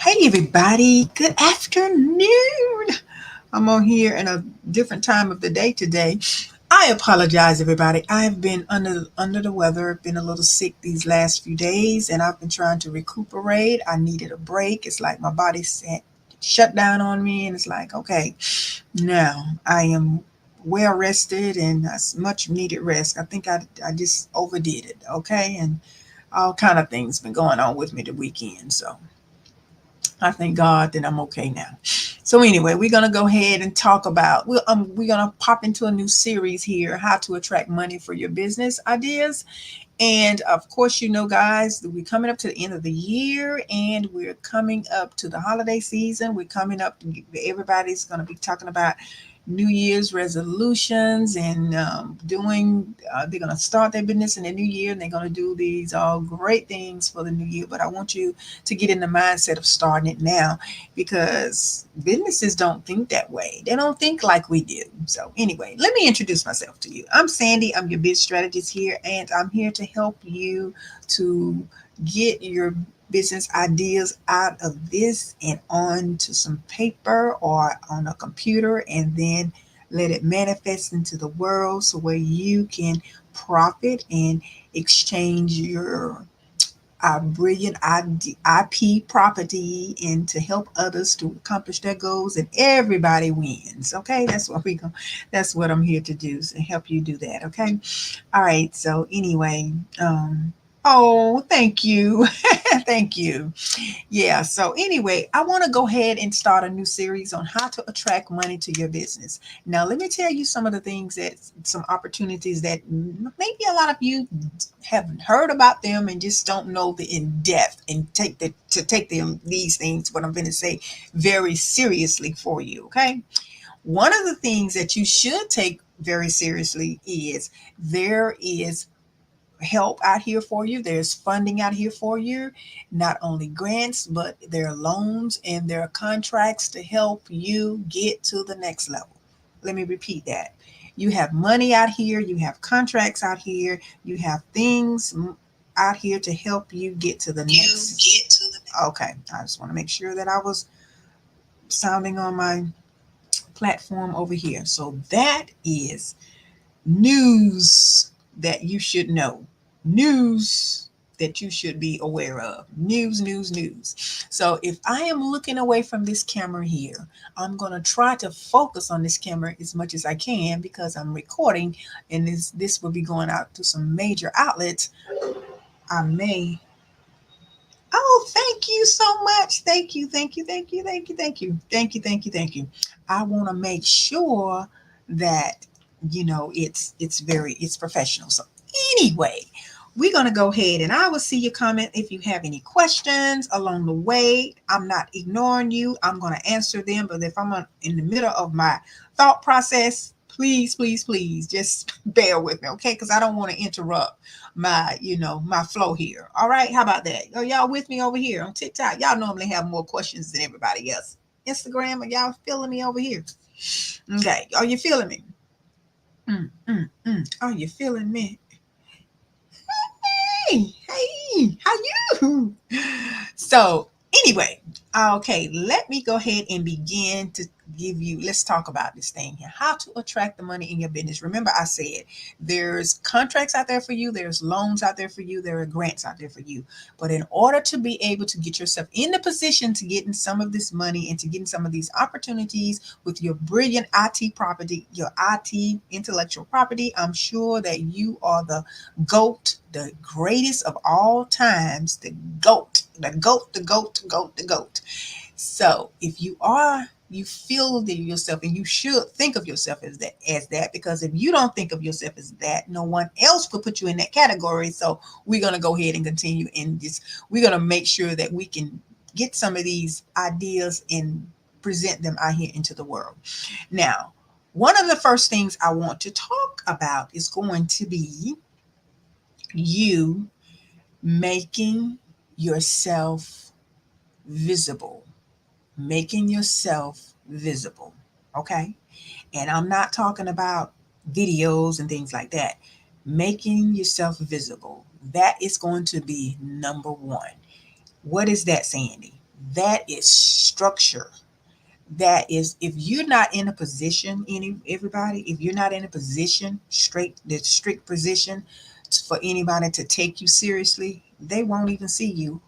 Hey everybody, good afternoon. I'm on here in a different time of the day today. I apologize everybody. I've been under the weather, been a little sick these last few days and I've been trying to recuperate. I needed a break. It's like my body shut down on me and it's like, okay, now I am well rested and that's much needed rest. I think I just overdid it, okay? And all kind of things been going on with me the weekend. So I thank God that I'm okay now. So anyway, we're gonna go ahead and talk about. We're gonna pop into a new series here: how to attract money for your business ideas. And of course, guys, we're coming up to the end of the year, and we're coming up to the holiday season. We're coming up. Everybody's gonna be talking about New Year's resolutions and doing. They're gonna start their business in the new year, and they're gonna do these all great things for the new year. But I want you to get in the mindset of starting it now, because businesses don't think that way. They don't think like we do. So anyway, let me introduce myself to you. I'm Sandy. I'm your business strategist here, and I'm here to help you to get your business ideas out of this and onto some paper or on a computer, and then let it manifest into the world so where you can profit and exchange your brilliant IP property and to help others to accomplish their goals, and everybody wins. Okay, that's what I'm here to do, so help you do that. Okay, all right. So anyway, oh, thank you, thank you. Yeah. So anyway, I want to go ahead and start a new series on how to attract money to your business. Now, let me tell you some of the things some opportunities that maybe a lot of you haven't heard about them and just don't know the in depth and take them these things. What I'm going to say very seriously for you. Okay. One of the things that you should take very seriously is there is help out here for you. There's funding out here for you, not only grants, but there are loans and there are contracts to help you get to the next level. Let me repeat that. You have money out here, you have contracts out here, you have things out here to help you get to the next. Okay, I just want to make sure that I was sounding on my platform over here. So that is news that you should know, news that you should be aware of. News, news, news. So if I am looking away from this camera here, I'm going to try to focus on this camera as much as I can because I'm recording, and this will be going out to some major outlets. I may. Oh, thank you so much. Thank you, thank you, thank you, thank you, thank you, thank you, thank you, thank you. I want to make sure that it's professional. So anyway, we're gonna go ahead and I will see your comment if you have any questions along the way. I'm not ignoring you. I'm gonna answer them, but if I'm in the middle of my thought process, please, please, please just bear with me, okay? Because I don't want to interrupt my flow here. All right, how about that? Are y'all with me over here on TikTok? Y'all normally have more questions than everybody else. Instagram, are y'all feeling me over here? Okay, are you feeling me? Are you feeling me? Hey, how you? So anyway, okay, let me go ahead and begin to let's talk about this thing here. How to attract the money in your business. Remember, I said there's contracts out there for you, there's loans out there for you, there are grants out there for you. But in order to be able to get yourself in the position to getting some of this money and to getting some of these opportunities with your brilliant IT property, your IT intellectual property, I'm sure that you are the GOAT, the greatest of all times, the GOAT, the GOAT, the GOAT, the GOAT, the GOAT. So if you feel that yourself, and you should think of yourself as that, because if you don't think of yourself as that, no one else could put you in that category. So we're gonna go ahead and continue in this. We're gonna make sure that we can get some of these ideas and present them out here into the world. Now, one of the first things I want to talk about is going to be you making yourself visible, making yourself visible. Okay. And I'm not talking about videos and things like that. Making yourself visible. That is going to be number one. What is that, Sandy? That is structure. That is, if you're not in a position, everybody, if you're not in a position, the strict position for anybody to take you seriously, they won't even see you.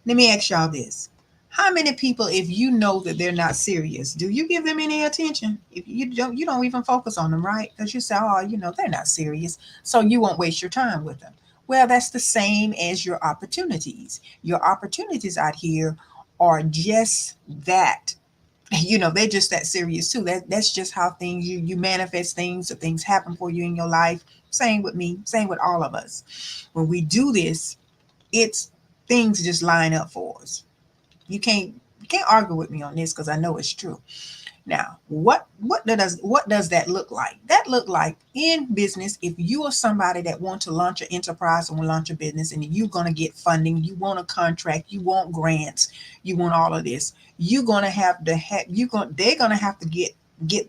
Let me ask y'all this. How many people, if you know that they're not serious, do you give them any attention? If you don't even focus on them, right? Because you say, oh, they're not serious. So you won't waste your time with them. Well, that's the same as your opportunities. Your opportunities out here are just that. They're just that serious too. That's just how things, you manifest things, or things happen for you in your life. Same with me, same with all of us. When we do this, it's things just line up for us. You can't argue with me on this, because I know it's true. Now, what does that look like? That look like in business. If you are somebody that want to launch an enterprise or launch a business, and you're going to get funding, you want a contract, you want grants, you want all of this, you're going to have to have they're going to have to get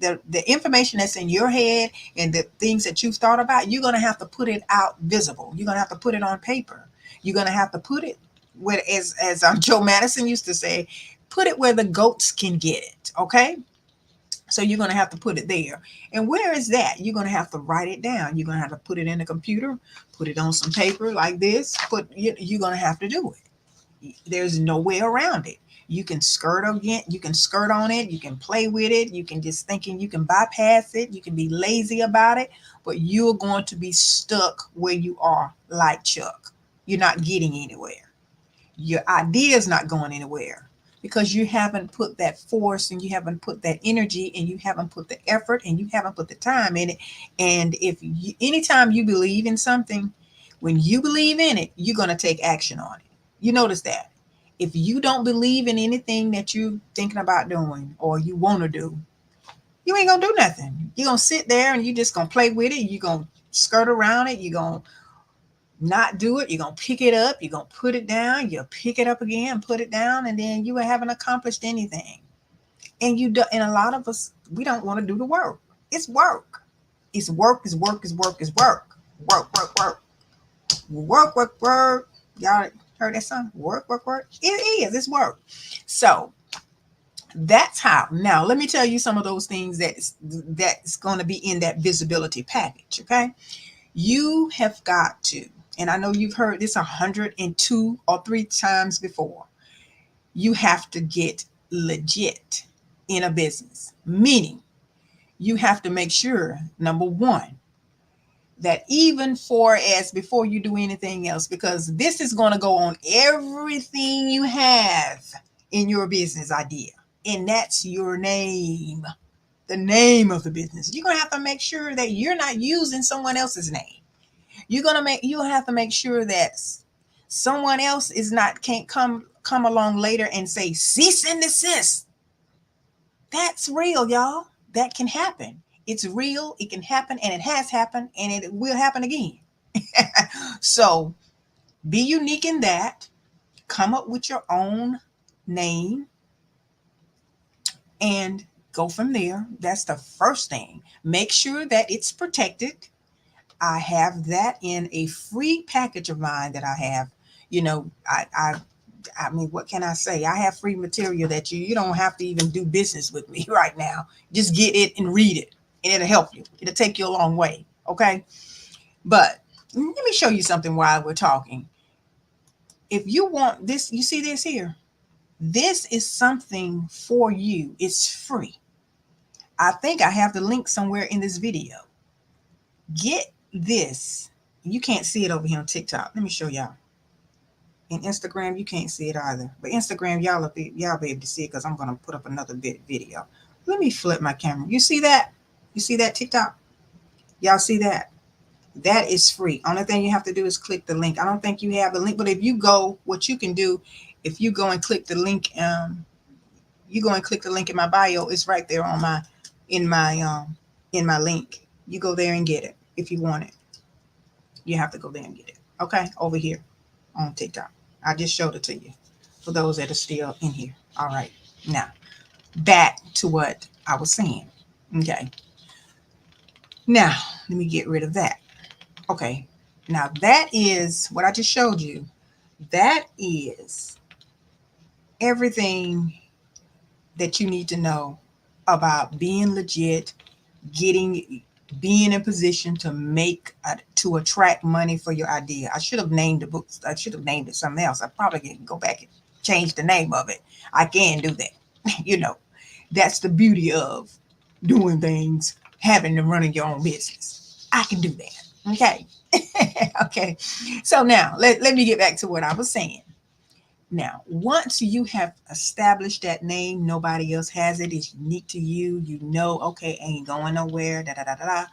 the information that's in your head, and the things that you've thought about. You're going to have to put it out visible. You're going to have to put it on paper. You're going to have to put it where, as Joe Madison used to say, put it where the goats can get it. Okay. So you're going to have to put it there. And where is that? You're going to have to write it down. You're going to have to put it in the computer, put it on some paper like this. You're going to have to do it. There's no way around it. You can skirt again. You can skirt on it. You can play with it. You can just thinking you can bypass it. You can be lazy about it, but you're going to be stuck where you are, like Chuck. You're not getting anywhere. Your idea is not going anywhere, because you haven't put that force, and you haven't put that energy, and you haven't put the effort, and you haven't put the time in it. And anytime you believe in something, when you believe in it, you're going to take action on it. You notice that. If you don't believe in anything that you're thinking about doing or you want to do, you ain't going to do nothing. You're going to sit there and you're just going to play with it. You're going to skirt around it. You're going to not do it. You're going to pick it up. You're going to put it down. You'll pick it up again, put it down, and then you haven't accomplished anything. And and a lot of us, we don't want to do the work. It's work. It's work, is work, is work, is work. Work, work, work. Work, work, work. Y'all heard that song? Work, work, work. It is. It's work. So that's how. Now, let me tell you some of those things that's going to be in that visibility package, okay? You have got to, and I know you've heard this 102 or 3 times before, you have to get legit in a business. Meaning, you have to make sure, number one, that even before you do anything else, because this is going to go on everything you have in your business idea, and that's your name, the name of the business. You're going to have to make sure that you're not using someone else's name. You'll have to make sure that someone else can't come along later and say cease and desist. That's real, y'all. That can happen. It's real. It can happen, and it has happened, and it will happen again. So be unique in that. Come up with your own name and go from there. That's the first thing. Make sure that it's protected. I have that in a free package of mine that I have. I mean, what can I say? I have free material that you don't have to even do business with me right now. Just get it and read it, and it'll help you. It'll take you a long way. Okay. But let me show you something while we're talking. If you want this, you see this here? This is something for you. It's free. I think I have the link somewhere in this video. Get this. You can't see it over here on TikTok. Let me show y'all. In Instagram, you can't see it either. But Instagram, y'all be able to see it, because I'm going to put up another video. Let me flip my camera. You see that? You see that TikTok? Y'all see that? That is free. Only thing you have to do is click the link. I don't think you have the link, but if you go, what you can do, if you go and click the link, you go and click the link in my bio. It's right there on in my link. You go there and get it if you want it. You have to go there and get it. Okay, over here on TikTok. I just showed it to you for those that are still in here. All right, now back to what I was saying. Okay. Now let me get rid of that. Okay. Now that is what I just showed you. That is everything that you need to know about being legit, getting being in position to to attract money for your idea. I should have named the books. I should have named it something else. I probably can go back and change the name of it. I can do that. you know, that's the beauty of doing things, having and running your own business. I can do that. Okay. okay. So now let me get back to what I was saying. Now, once you have established that name, nobody else has it, it's unique to you, you know, okay, ain't going nowhere, da da da da da.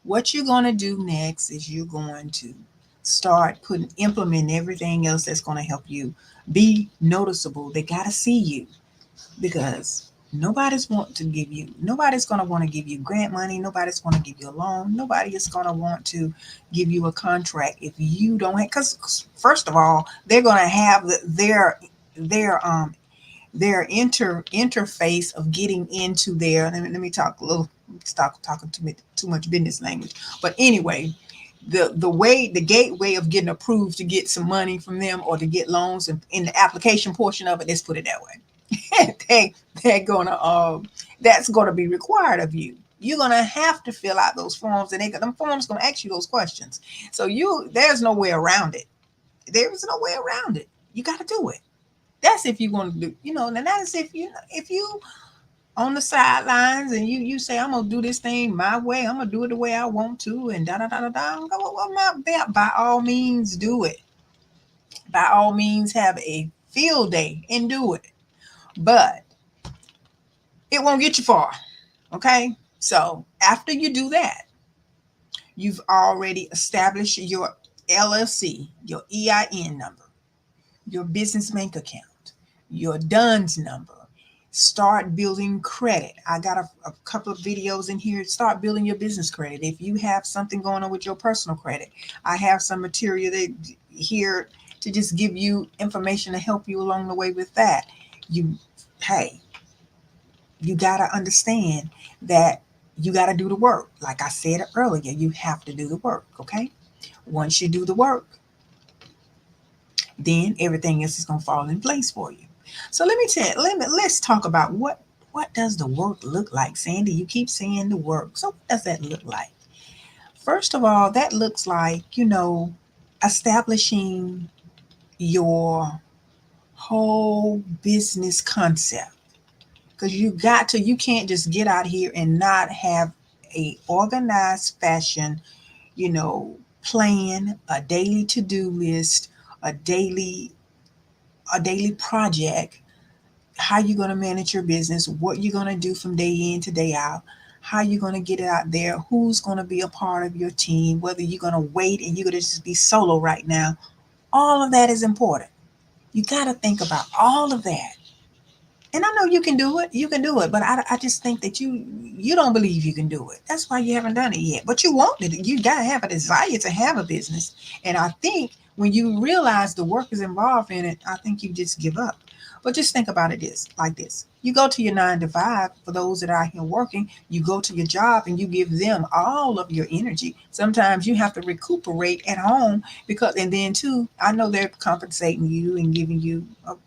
What you're going to do next is you're going to start implement everything else that's going to help you be noticeable. They got to see you because nobody's going to want to give you grant money, nobody's going to give you a loan, nobody is going to want to give you a contract if you don't have, because first of all they're going to have their interface of getting into their, let me talk a little, stop talking too much business language, but anyway, the gateway of getting approved to get some money from them or to get loans in the application portion of it, let's put it that way. They're gonna that's gonna be required of you. You're gonna have to fill out those forms, and them forms gonna ask you those questions. So there's no way around it. There is no way around it. You got to do it. That's if you want to do, and that is if you on the sidelines and you say I'm gonna do this thing my way, I'm gonna do it the way I want to, and da da da da da. By all means, do it. By all means, have a field day and do it. But it won't get you far. Okay. So after you do that, you've already established your LLC, your EIN number, your business bank account, your DUNS number. Start building credit. I got a couple of videos in here. Start building your business credit. If you have something going on with your personal credit, I have some material here to just give you information to help you along the way with that. Hey, you got to understand that you got to do the work. Like I said earlier, you have to do the work. Okay. Once you do the work, then everything else is going to fall in place for you. So let's talk about what does the work look like, Sandy? You keep saying the work. So what does that look like? First of all, that looks like, establishing your whole business concept. Because you can't just get out here and not have a organized fashion, plan, a daily to-do list, a daily project, how you're going to manage your business, what you're going to do from day in to day out, how you're going to get it out there, who's going to be a part of your team, whether you're going to wait and you're going to just be solo right now. All of that is important. You got to think about all of that. And I know you can do it. You can do it. But I just think that you don't believe you can do it. That's why you haven't done it yet. But you want it. You got to have a desire to have a business. And I think when you realize the work is involved in it, I think you just give up. But just think about it like this. You go to your 9 to 5, for those that are here working, you go to your job and you give them all of your energy. Sometimes you have to recuperate at home and then too, I know they're compensating you and giving you a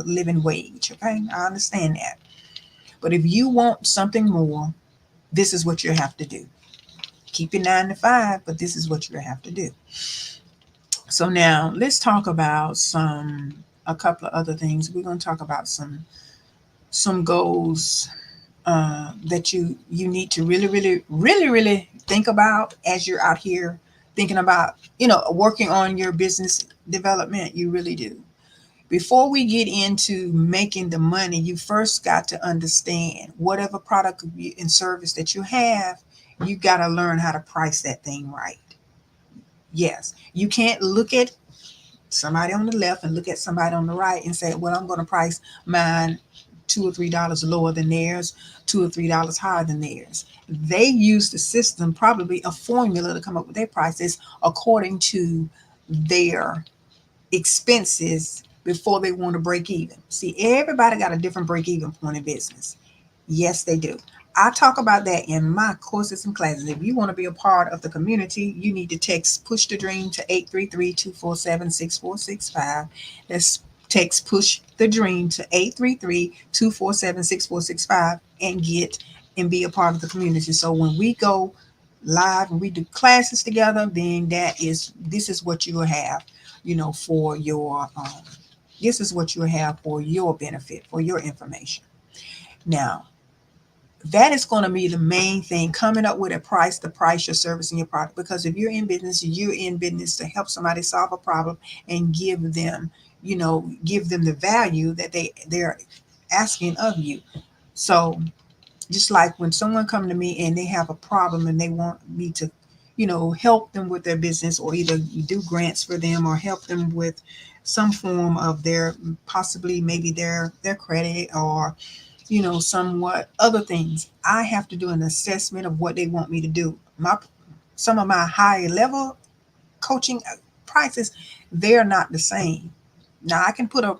living wage. Okay. I understand that. But if you want something more, this is what you have to do. Keep your 9 to 5, but this is what you have to do. So now let's talk about a couple of other things. We're going to talk about some goals that you need to really, really, really, really think about as you're out here thinking about, working on your business development. You really do. Before we get into making the money, you first got to understand whatever product and service that you have, you got to learn how to price that thing right. Yes, you can't look at somebody on the left and look at somebody on the right and say, well, I'm going to price mine $2 or $3 lower than theirs, $2 or $3 higher than theirs. They use the system, probably a formula to come up with their prices according to their expenses before they want to break even. See, everybody got a different break even point in business. Yes, they do. I talk about that in my courses and classes. If you want to be a part of the community, you need to text Push the Dream to 833-247-6465. That's Text push the dream to 833-247-6465 and get and be a part of the community. So when we go live and we do classes together, then this is what you will have, for your this is what you will have for your benefit, for your information. Now, that is going to be the main thing, coming up with a price to price your service and your product. Because if you're in business to help somebody solve a problem and give them the value that they're asking of you. So just like when someone come to me and they have a problem and they want me to, help them with their business, or either do grants for them or help them with some form of their, possibly maybe their credit, or somewhat other things. I have to do an assessment of what they want me to do. Some of my higher level coaching prices, they're not the same. Now I can put a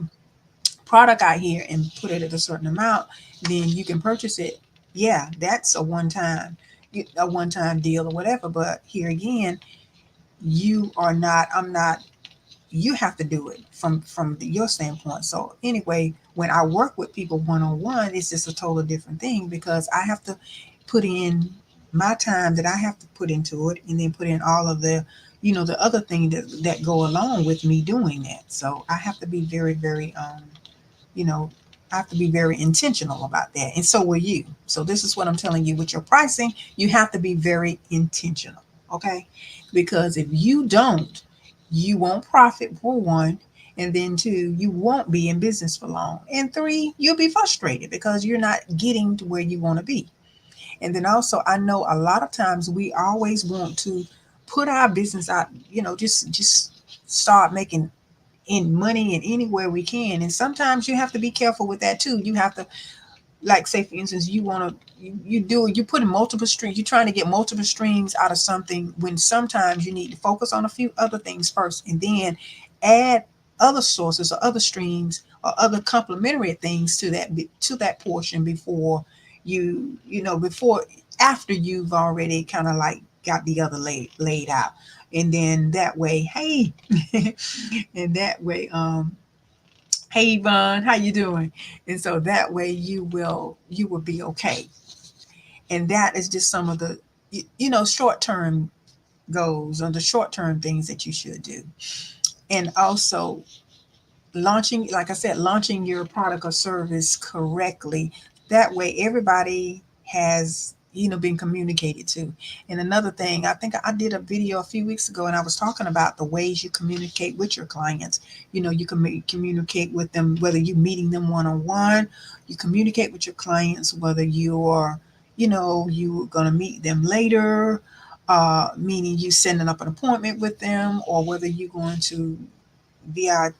product out here and put it at a certain amount, then you can purchase it. Yeah, that's a one time deal or whatever. But here again, I'm not, you have to do it from your standpoint. So anyway, when I work with people one-on-one, it's just a totally different thing, because I have to put in my time that I have to put into it, and then put in all of the other things that go along with me doing that. So I have to be very, very you know I have to be very intentional about that, and so will you. So this is what I'm telling you: with your pricing, you have to be very intentional. Okay, because if you don't, you won't profit, for one, and then two, you won't be in business for long, and three, you'll be frustrated because you're not getting to where you want to be. And then also, I know a lot of times we always want to put our business out, just start making in money in anywhere we can. And sometimes you have to be careful with that too. You have to, like, say for instance, you want to, you put in multiple streams, you're trying to get multiple streams out of something, when sometimes you need to focus on a few other things first, and then add other sources or other streams or other complementary things to that portion, before before, after you've already kind of like got the other laid out. And then that way, hey, and that way, hey Yvonne, how you doing? And so that way you will be okay. And that is just some of the short term goals, or the short term things that you should do. And also, launching, like I said, launching your product or service correctly. That way everybody has been communicated to. And another thing, I think I did a video a few weeks ago, and I was talking about the ways you communicate with your clients. You can communicate with them, whether you're meeting them one-on-one. You communicate with your clients whether you're going to meet them later, meaning you setting up an appointment with them, or whether you're going to via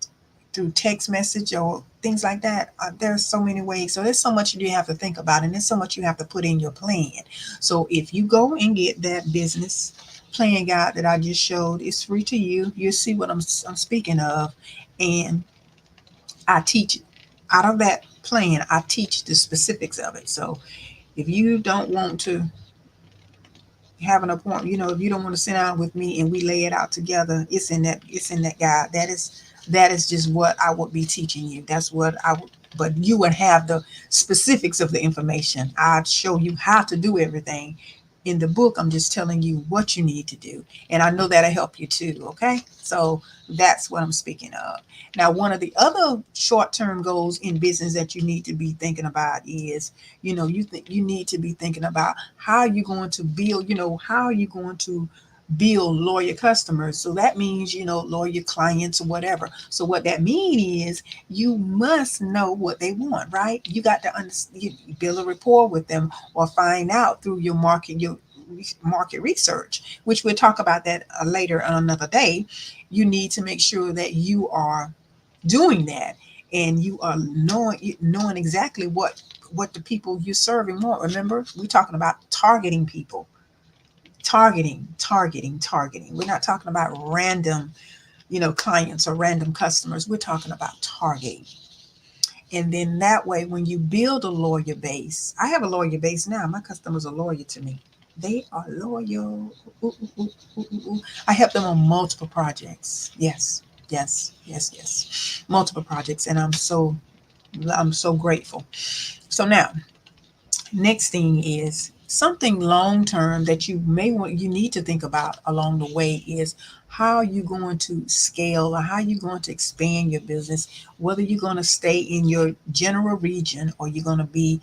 through text message or things like that. There's so many ways. So there's so much you have to think about, and there's so much you have to put in your plan. So if you go and get that business plan guide that I just showed, it's free to you. You'll see what I'm speaking of. And I teach out of that plan, I teach the specifics of it. So if you don't want to have an appointment, if you don't want to sit down with me and we lay it out together, it's in that guide. That is just what I would be teaching you. That's what I would, but you would have the specifics of the information. I'd show you how to do everything. In the book, I'm just telling you what you need to do. And I know that'll help you too. Okay. So that's what I'm speaking of. Now, one of the other short-term goals in business that you need to be thinking about is, you need to be thinking about how you're going to build, how are you going to build loyal customers. So that means, loyal clients or whatever. So what that means is you must know what they want, right? You got to you build a rapport with them, or find out through your market research, which we'll talk about that later on another day. You need to make sure that you are doing that, and you are knowing exactly what the people you're serving want. Remember, we're talking about targeting people. Targeting. We're not talking about random, clients or random customers. We're talking about targeting. And then that way, when you build a lawyer base, I have a lawyer base now. My customers are loyal to me. They are loyal. Ooh, ooh, ooh, ooh, ooh. I help them on multiple projects. Yes. Yes, yes, yes. Multiple projects, and I'm so grateful. So now, next thing is something long term that you need to think about along the way is how you going to scale or how you going to expand your business, whether you're going to stay in your general region or you're going to be,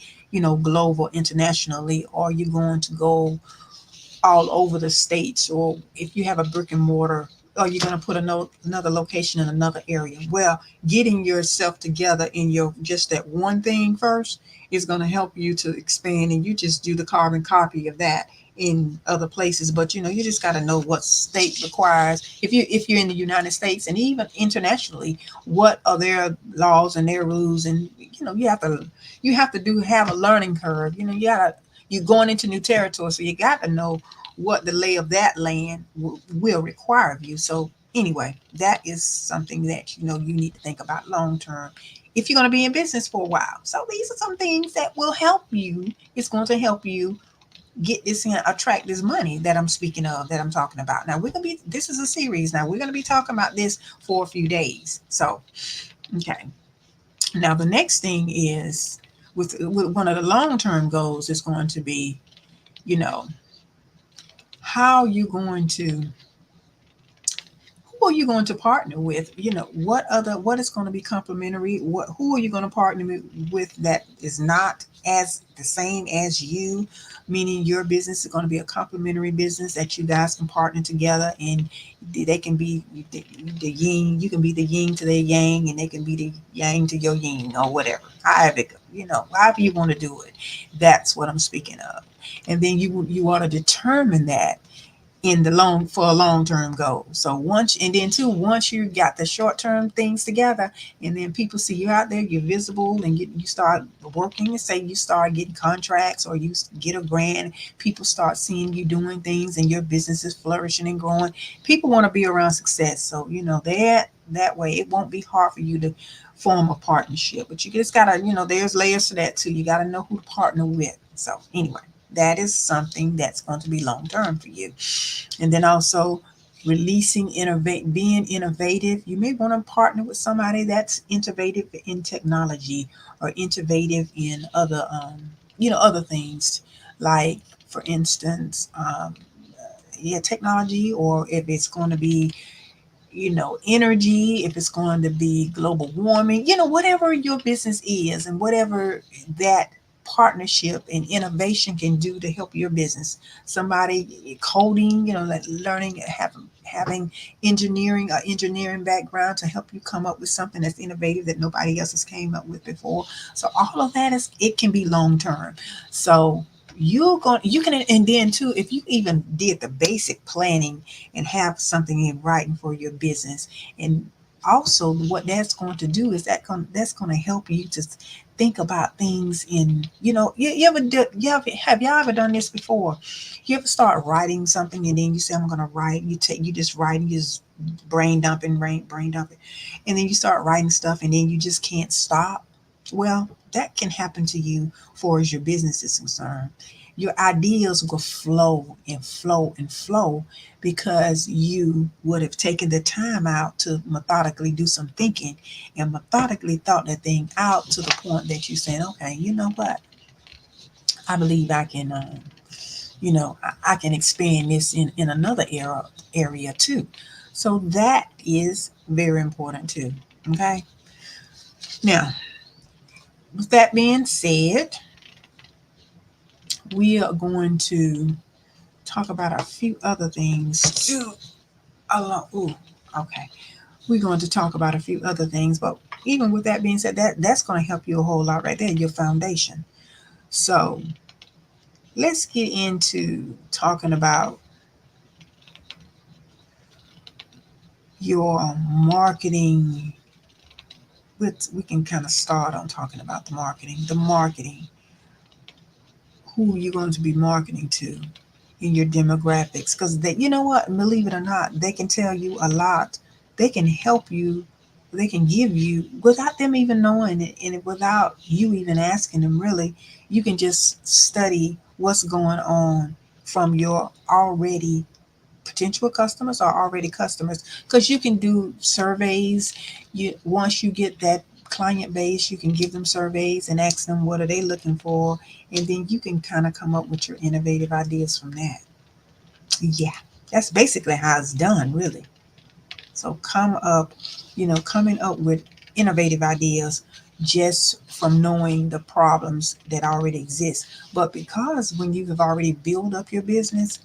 global internationally, or you're going to go all over the states, or if you have a brick and mortar, or you're going to put another location in another area. Well, getting yourself together in your just that one thing first is going to help you to expand, and you just do the carbon copy of that in other places. But you just got to know what state requires, if you're in the United States, and even internationally, what are their laws and their rules. And you have to do have a learning curve. You're going into new territory, so you got to know what the lay of that land will require of you. So anyway, that is something that you need to think about long term if you're going to be in business for a while. So these are some things that will help you. It's going to help you get this in, attract this money that I'm speaking of, that I'm talking about. Now this is a series. Now we're going to be talking about this for a few days. So, okay. Now the next thing is with one of the long-term goals is going to be, you know, how you going to who are you going to partner with? What is going to be complementary? Who are you going to partner with that is not as the same as you? Meaning your business is going to be a complementary business that you guys can partner together, and they can be the yin. You can be the yin to their yang, and they can be the yang to your yin, or whatever. However you want to do it. That's what I'm speaking of. And then you want to determine that in the long-term goal. So once you got the short-term things together, and then people see you out there, you're visible, and you start working, and say you start getting contracts or you get a grant, people start seeing you doing things and your business is flourishing and growing. People want to be around success. So that way it won't be hard for you to form a partnership. But you just gotta, there's layers to that too. You gotta know who to partner with. So anyway, that is something that's going to be long term for you. And then also being innovative. You may want to partner with somebody that's innovative in technology or innovative in other things, like for instance, yeah, technology, or if it's going to be energy, if it's going to be global warming, whatever your business is, and whatever that partnership and innovation can do to help your business. Somebody coding, like learning, having engineering background to help you come up with something that's innovative that nobody else has came up with before. So all of that it can be long term. So you can, and then too, if you even did the basic planning and have something in writing for your business. And also what that's going to do is that's going to help you to think about things in, have y'all ever done this before? You ever start writing something, and then you say, I'm going to write, you just write, and you just brain dumping, and then you start writing stuff, and then you just can't stop. Well, that can happen to you for as your business is concerned. Your ideas will flow and flow and flow because you would have taken the time out to methodically do some thinking and methodically thought that thing out to the point that you said, okay, you know what? I believe I can, I can expand this in another area too. So that is very important too. Okay. Now, with that being said, we are going to talk about a few other things. Ooh, okay. We're going to talk about a few other things, but even with that being said, that's going to help you a whole lot right there, your foundation. So let's get into talking about your marketing. We can kind of start on talking about the marketing. The marketing. Who you're going to be marketing to in your demographics, because you know what, believe it or not, they can tell you a lot. They can help you, they can give you without them even knowing it, and without you even asking them. Really, you can just study what's going on from your already potential customers or already customers, because you can do surveys. You once you get that client base, you can give them surveys and ask them what are they looking for, and then you can kind of come up with your innovative ideas from that. Yeah, that's basically how it's done, really. So coming up with innovative ideas just from knowing the problems that already exist. But because when you have already built up your business,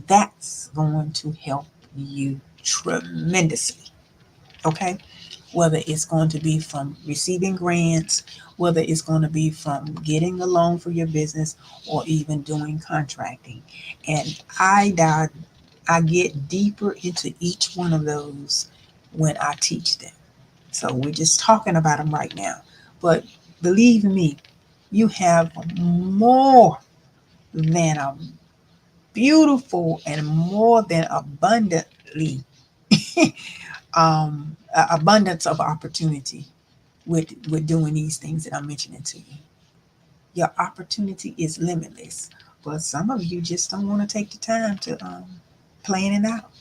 that's going to help you tremendously. Okay. Whether it's going to be from receiving grants, whether it's going to be from getting a loan for your business, or even doing contracting. And I get deeper into each one of those when I teach them. So we're just talking about them right now. But believe me, you have more than a beautiful and more than abundantly abundance of opportunity with doing these things that I'm mentioning to you. Your opportunity is limitless, but some of you just don't want to take the time to plan it out.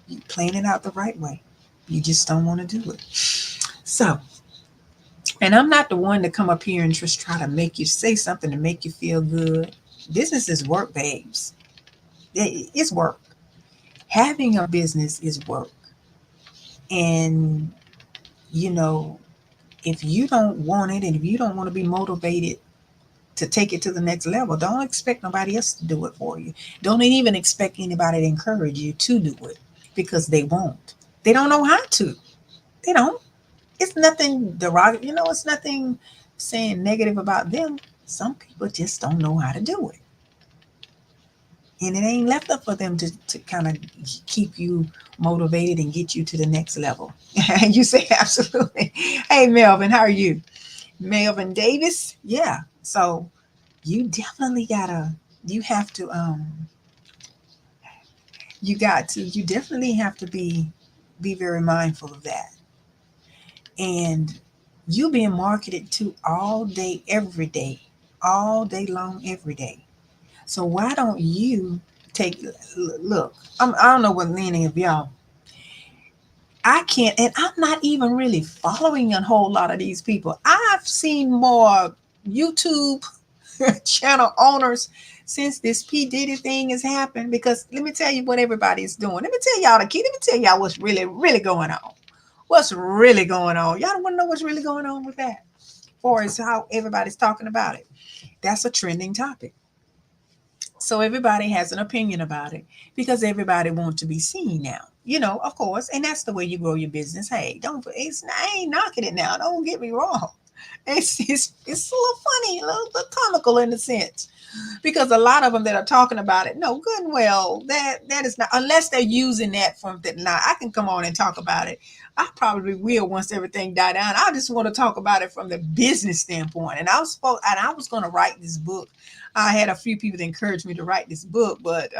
You plan it out the right way. You just don't want to do it. So, and I'm not the one to come up here and just try to make you say something to make you feel good. Business is work, babes. It's work. Having a business is work. And, you know, if you don't want it and if you don't want to be motivated to take it to the next level, don't expect nobody else to do it for you. Don't even expect anybody to encourage you to do it because they won't. They don't know how to. They don't. It's nothing derogatory, it's nothing saying negative about them. Some people just don't know how to do it. And it ain't left up for them to kind of keep you motivated and get you to the next level. And you say, absolutely. Hey, Melvin, how are you? Melvin Davis. Yeah. So you definitely you have to, you definitely have to be very mindful of that. And you being marketed to all day, every day, all day long, every day. So why don't you take look? I don't know what many of y'all. I can't, and I'm not even really following a whole lot of these people. I've seen more YouTube channel owners since this P Diddy thing has happened. Because let me tell you what everybody is doing. Let me tell y'all the key. Let me tell y'all what's really, really going on. What's really going on? Y'all don't want to know what's really going on with that, or as how everybody's talking about it. That's a trending topic. So everybody has an opinion about it because everybody wants to be seen now. Of course, and that's the way you grow your business. Hey, don't it's I ain't knocking it now. Don't get me wrong. It's a little funny, a little bit comical in a sense, because a lot of them that are talking about it know good and well that is not, unless they're using that from that. Now I can come on and talk about it. I probably will once everything die down. I just want to talk about it from the business standpoint. And I was going to write this book. I had a few people that encouraged me to write this book, but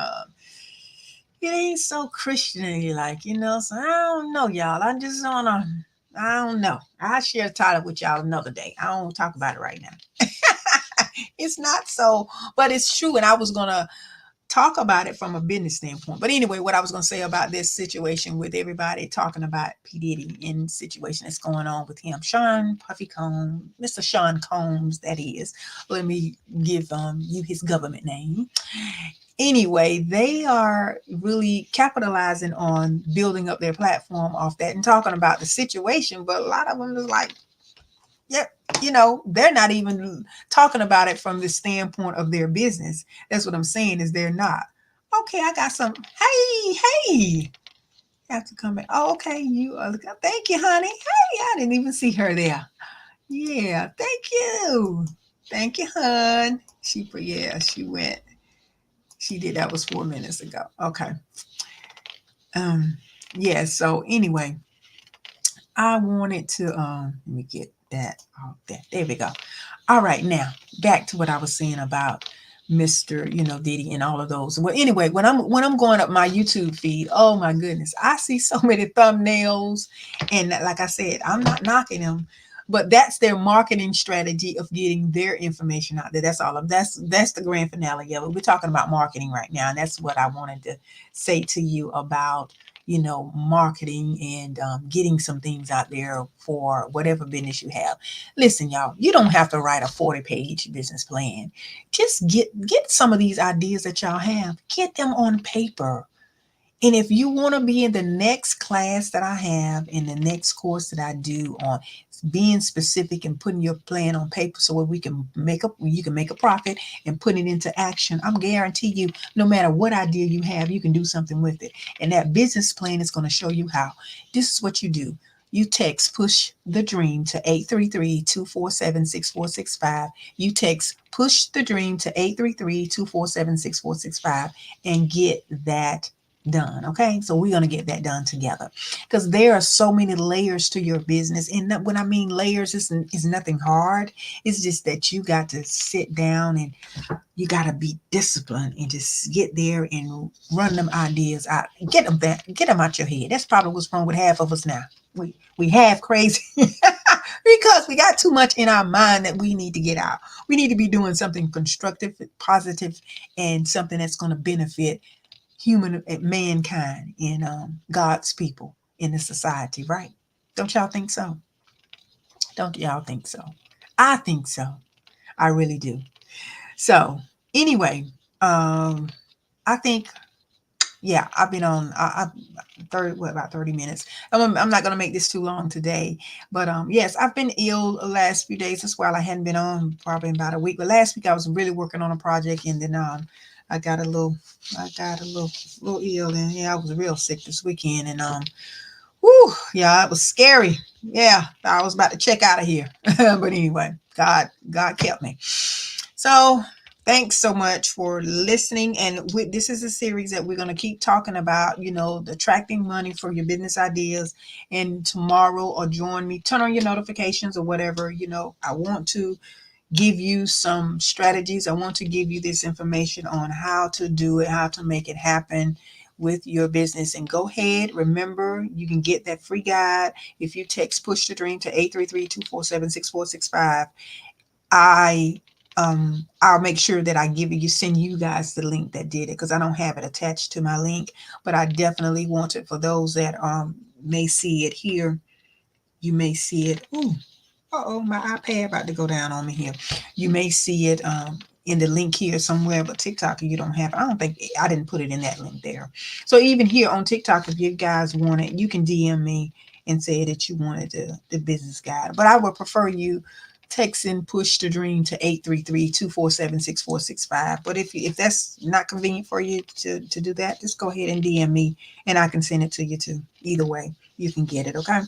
it ain't so Christian like, so I don't know, y'all. I don't know. I'll share the title with y'all another day. I don't want to talk about it right now. It's not so, but it's true. And I was going to talk about it from a business standpoint. But anyway, what I was going to say about this situation with everybody talking about P. Diddy and the situation that's going on with him, Sean Puffy Combs, Mr. Sean Combs, that is. Let me give you his government name. Anyway, they are really capitalizing on building up their platform off that and talking about the situation. But a lot of them is like, yep, they're not even talking about it from the standpoint of their business. That's what I'm saying is they're not. Okay, I got some. Hey, have to come back. Oh, okay, thank you, honey. Hey, I didn't even see her there. Yeah, thank you, hon. She went. She did. That was 4 minutes ago. Okay. Yeah. So anyway, I wanted to let me get that off there. There we go. All right, now back to what I was saying about Mr. Diddy and all of those. Well, anyway, when I'm going up my YouTube feed, oh my goodness, I see so many thumbnails, and like I said, I'm not knocking them, But that's their marketing strategy of getting their information out there. That's all of that's the grand finale of it. We're talking about marketing right now, and that's what I wanted to say to you about, marketing and getting some things out there for whatever business you have. Listen, y'all, you don't have to write a 40-page business plan. Just get some of these ideas that y'all have, get them on paper. And if you want to be in the next class that I have, in the next course that I do on being specific and putting your plan on paper so that you can make a profit and put it into action, I'm guarantee you, no matter what idea you have, you can do something with it. And that business plan is going to show you how. This is what you do. You text push the dream to 833-247-6465. You text push the dream to 833-247-6465 and get that done. Okay, so we're going to get that done together, because there are so many layers to your business. And when I mean layers, is nothing hard. It's just that you got to sit down and you got to be disciplined and just get there and run them ideas out. Get them out your head. That's probably what's wrong with half of us now. We have crazy because we got too much in our mind that we need to get out. We need to be doing something constructive, positive, and something that's going to benefit human mankind and God's people in the society, right? Don't y'all think so? Don't y'all think so? I think so. I really do. So anyway, I think, yeah, I've been on 30 minutes. I'm not going to make this too long today, but yes, I've been ill the last few days. That's why I hadn't been on probably about a week. But last week I was really working on a project, and then I got a little little ill, and yeah, I was real sick this weekend, and whew, yeah, it was scary. Yeah, I was about to check out of here, but anyway, God kept me. So thanks so much for listening. And this is a series that we're going to keep talking about, attracting money for your business ideas. And tomorrow, or join me, turn on your notifications or whatever. I want to give you some strategies. I want to give you this information on how to do it, how to make it happen with your business. And go ahead, remember, you can get that free guide if you text push the dream to 833-247-6465. I'll make sure that send you guys the link that did it, because I don't have it attached to my link, but I definitely want it for those that may see it here. You may see it. Ooh, my iPad about to go down on me here. You may see it in the link here somewhere, but TikTok you don't have. I don't think I didn't put it in that link there. So even here on TikTok, if you guys want it, you can DM me and say that you wanted the business guide. But I would prefer you text and push the dream to 833-247-6465. But if that's not convenient for you to do that, just go ahead and DM me and I can send it to you too. Either way, you can get it, okay?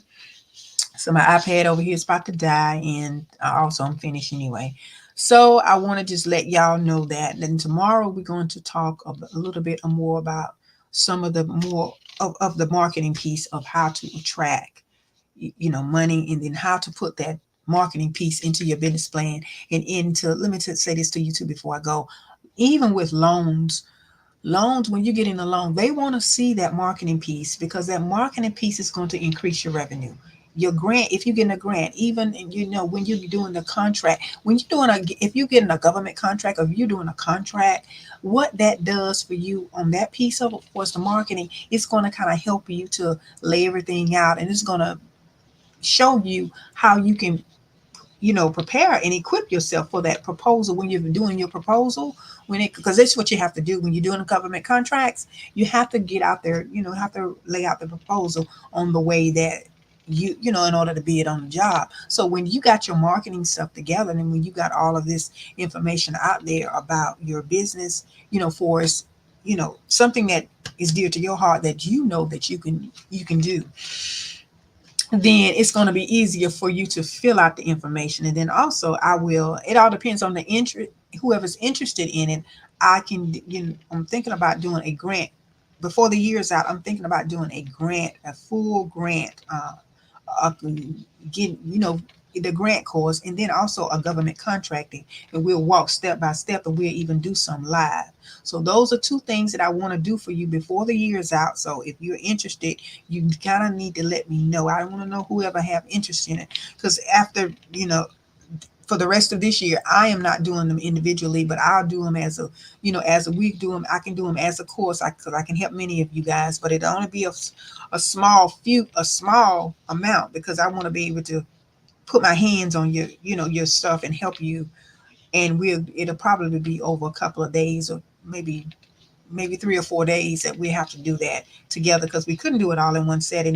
So my iPad over here is about to die, and also I'm finished anyway. So I want to just let y'all know that. Then tomorrow we're going to talk a little bit more about some of the more of the marketing piece of how to attract, money, and then how to put that marketing piece into your business plan and let me just say this to you too before I go. Even with loans, when you get in a loan, they want to see that marketing piece, because that marketing piece is going to increase your revenue. Your grant, if you're getting a grant, even when you're doing the contract, if you're getting a government contract, or if you're doing a contract, what that does for you on that piece of course, the marketing, it's going to kind of help you to lay everything out, and it's going to show you how you can prepare and equip yourself for that proposal when you're doing your proposal. Because that's what you have to do when you're doing government contracts. You have to get out there, have to lay out the proposal on the way that in order to be it on the job. So when you got your marketing stuff together, and when you got all of this information out there about your business, for us, something that is dear to your heart that that you can do, then it's going to be easier for you to fill out the information. And then also it all depends on the interest, whoever's interested in it. I'm thinking about doing a grant before the year's out. I'm thinking about doing a full grant, get, the grant course, and then also a government contracting. And we'll walk step by step, and we'll even do some live. So those are two things that I want to do for you before the year is out. So if you're interested, you kind of need to let me know. I want to know whoever have interest in it, because after, for the rest of this year, I am not doing them individually, but I'll do them as a, as a week. Do them. I can do them as a course, because I can help many of you guys, but it'll only be a small amount, because I want to be able to put my hands on your stuff and help you. And it'll probably be over a couple of days, or maybe 3 or 4 days, that we have to do that together, because we couldn't do it all in one setting.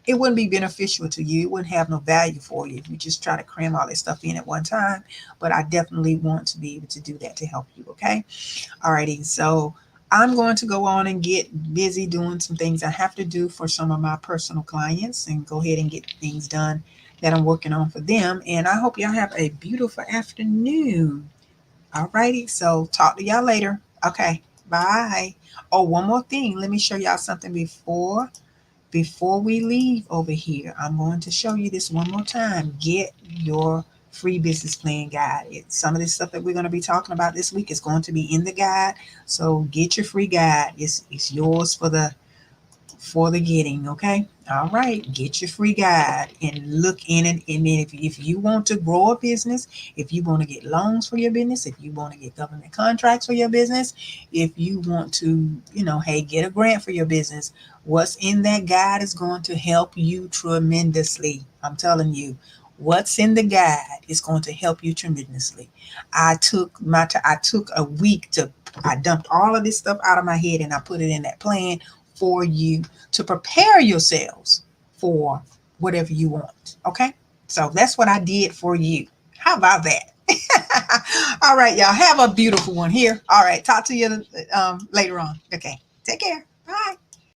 It wouldn't be beneficial to you. It wouldn't have no value for you if you just try to cram all this stuff in at one time. But I definitely want to be able to do that to help you. Okay. Alrighty. So I'm going to go on and get busy doing some things I have to do for some of my personal clients, and go ahead and get things done that I'm working on for them. And I hope y'all have a beautiful afternoon. Alrighty. So talk to y'all later. Okay. Bye. Oh, one more thing. Let me show y'all something before we leave over here. I'm going to show you this one more time. Get your free business plan guide. Some of this stuff that we're going to be talking about this week is going to be in the guide. So get your free guide. It's yours for the getting. Okay. All right. Get your free guide and look in it. And then if you want to grow a business, if you want to get loans for your business, if you want to get government contracts for your business, if you want to, hey, get a grant for your business, what's in that guide is going to help you tremendously. I'm telling you. What's in the guide is going to help you tremendously. I took a week I dumped all of this stuff out of my head, and I put it in that plan for you to prepare yourselves for whatever you want. Okay. So that's what I did for you. How about that? All right, y'all have a beautiful one here. All right. Talk to you later on. Okay. Take care. Bye.